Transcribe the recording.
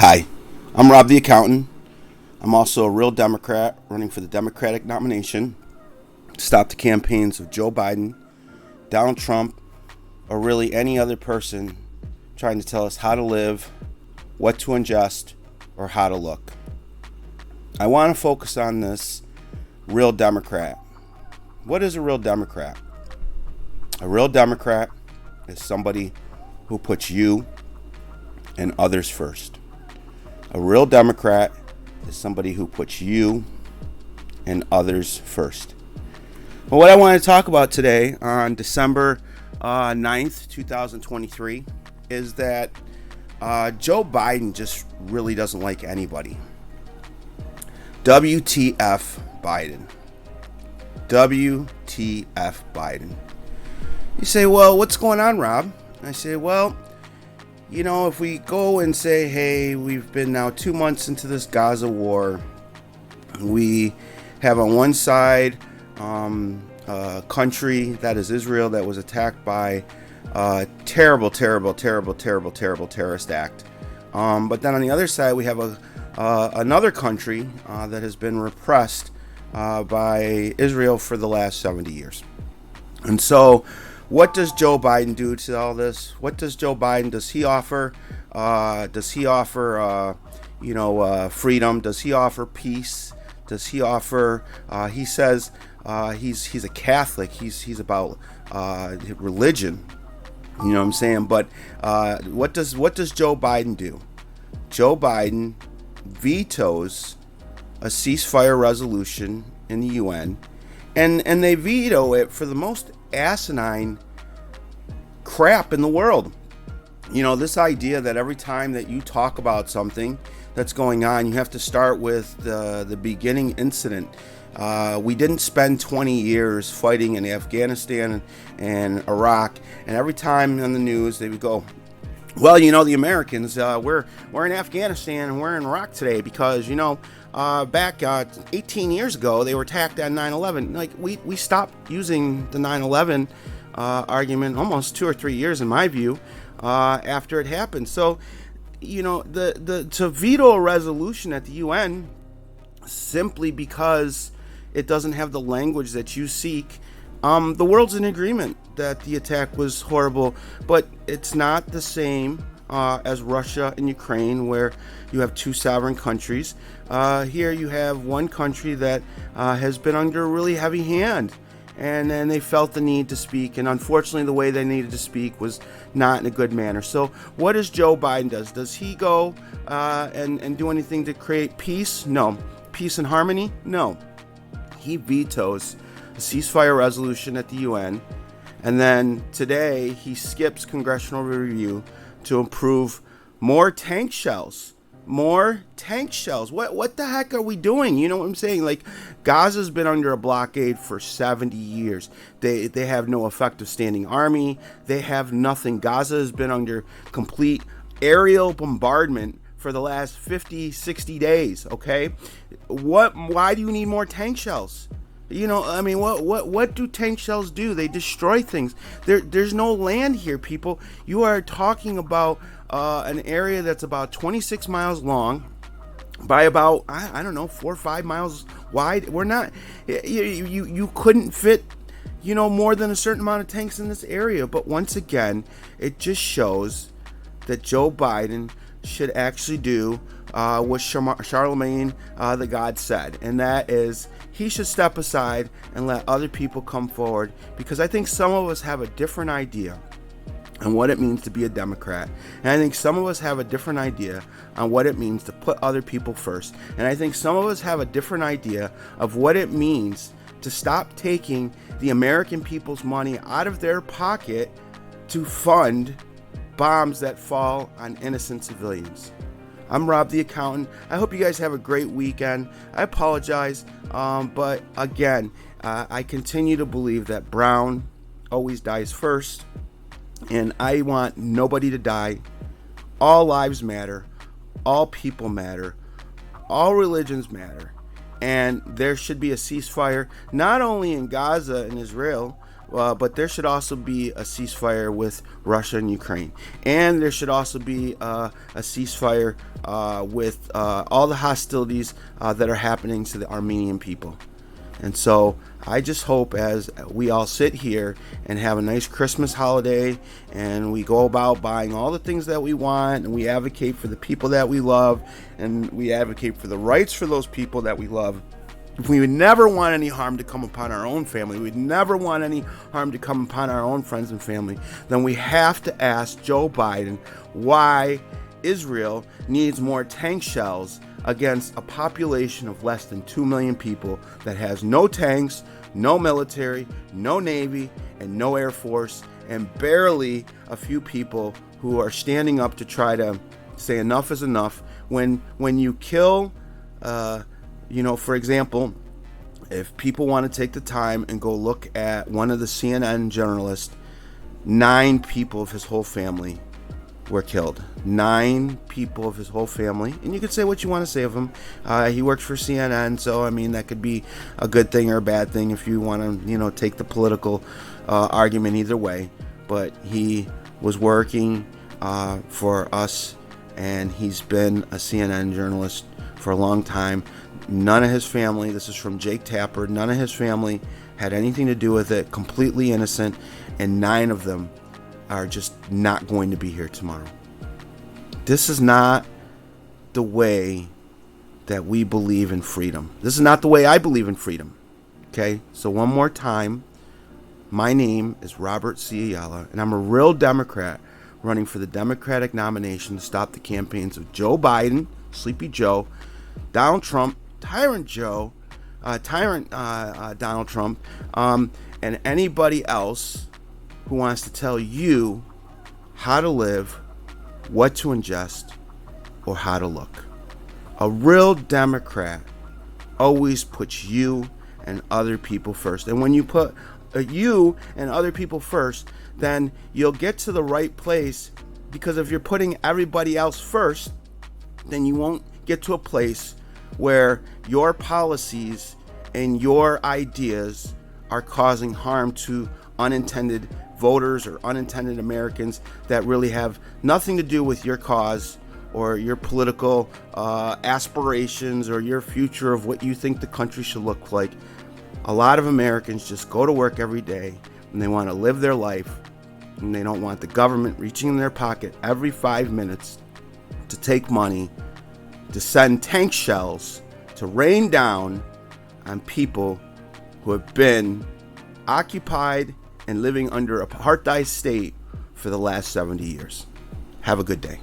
Hi, I'm Rob the Accountant. I'm also a real Democrat running for the Democratic nomination to stop the campaigns of Joe Biden, Donald Trump, or really any other person trying to tell us how to live, what to ingest, or how to look. I want to focus on this real Democrat. What is a real Democrat? A real Democrat is somebody who puts you and others first. A real Democrat is somebody who puts you and others first. Well, what I want to talk about today on December 9th, 2023 is that Joe Biden just really doesn't like anybody. WTF Biden. WTF Biden. You say, well, what's going on, Rob? I say, well, you know, if we go and say, hey, we've been now 2 months into this Gaza war, we have on one side a country that is Israel that was attacked by a terrible terrorist act. But then on the other side, we have another country that has been repressed by Israel for the last 70 years. And so what does Joe Biden do to all this? What does Joe Biden, does he offer freedom? Does he offer peace? Does he offer, he says he's a Catholic. He's about religion. You know what I'm saying? But what does Joe Biden do? Joe Biden vetoes a ceasefire resolution in the UN, and they veto it for the most asinine crap in the world. You know, this idea that every time that you talk about something that's going on, you have to start with the beginning incident. We didn't spend 20 years fighting in Afghanistan and Iraq, and every time on the news they would go, well, you know, the Americans, we're in Afghanistan and we're in Iraq today because, you know, back 18 years ago they were attacked on 9/11. Like, we stopped using the 9/11 argument almost 2 or 3 years, in my view, after it happened. So, you know, to veto a resolution at the UN simply because it doesn't have the language that you seek. The world's in agreement that the attack was horrible, but it's not the same as Russia and Ukraine, where you have two sovereign countries. Here you have one country that has been under a really heavy hand, and then they felt the need to speak, and unfortunately the way they needed to speak was not in a good manner. So what does Joe Biden do? Does he go and do anything to create peace? No. Peace and harmony? No. He vetoes a ceasefire resolution at the UN, and then today he skips congressional review to approve more tank shells. More tank shells. What the heck are we doing? You know what I'm saying? Like, Gaza's been under a blockade for 70 years. They have no effective standing army. They have nothing. Gaza has been under complete aerial bombardment for the last 50, 60 days, okay? Why do you need more tank shells? You know, I mean, what do tank shells do? They destroy things. There's no land here, people. You are talking about an area that's about 26 miles long by about, I don't know, 4 or 5 miles wide. We're not, you couldn't fit, you know, more than a certain amount of tanks in this area. But once again, it just shows that Joe Biden should actually do what Charlemagne the God said, and that is he should step aside and let other people come forward, because I think some of us have a different idea on what it means to be a Democrat, and I think some of us have a different idea on what it means to put other people first, and I think some of us have a different idea of what it means to stop taking the American people's money out of their pocket to fund bombs that fall on innocent civilians. I'm Rob the Accountant. I hope you guys have a great weekend. I apologize, but again, I continue to believe that Brown always dies first, and I want nobody to die. All lives matter. All people matter. All religions matter. And there should be a ceasefire, not only in Gaza and Israel, but there should also be a ceasefire with Russia and Ukraine, and there should also be a ceasefire with all the hostilities that are happening to the Armenian people. And so I just hope, as we all sit here and have a nice Christmas holiday, and we go about buying all the things that we want, and we advocate for the people that we love, and we advocate for the rights for those people that we love, we would never want any harm to come upon our own family, we'd never want any harm to come upon our own friends and family, then we have to ask Joe Biden why Israel needs more tank shells against a population of less than 2 million people that has no tanks, no military, no navy, and no air force, and barely a few people who are standing up to try to say enough is enough. When you kill, for example, if people want to take the time and go look at one of the CNN journalists, 9 people of his whole family were killed. 9 people of his whole family. And you can say what you want to say of him. He works for CNN, so I mean that could be a good thing or a bad thing if you want to, take the political argument either way. But he was working for us, and he's been a CNN journalist for a long time. None of his family, this is from Jake Tapper, none of his family had anything to do with it, completely innocent, and 9 of them are just not going to be here tomorrow. This is not the way that we believe in freedom. This is not the way I believe in freedom. Okay, so one more time, my name is Robert C. Ayala, and I'm a real Democrat running for the Democratic nomination to stop the campaigns of Joe Biden, Sleepy Joe, Donald Trump, Tyrant Donald Trump, and anybody else who wants to tell you how to live, what to ingest, or how to look. A real Democrat always puts you and other people first. And when you put you and other people first, then you'll get to the right place, because if you're putting everybody else first, then you won't get to a place where your policies and your ideas are causing harm to unintended voters or unintended Americans that really have nothing to do with your cause or your political aspirations or your future of what you think the country should look like. A lot of Americans just go to work every day and they want to live their life, and they don't want the government reaching in their pocket every 5 minutes to take money, to send tank shells, to rain down on people who have been occupied and living under apartheid state for the last 70 years. Have a good day.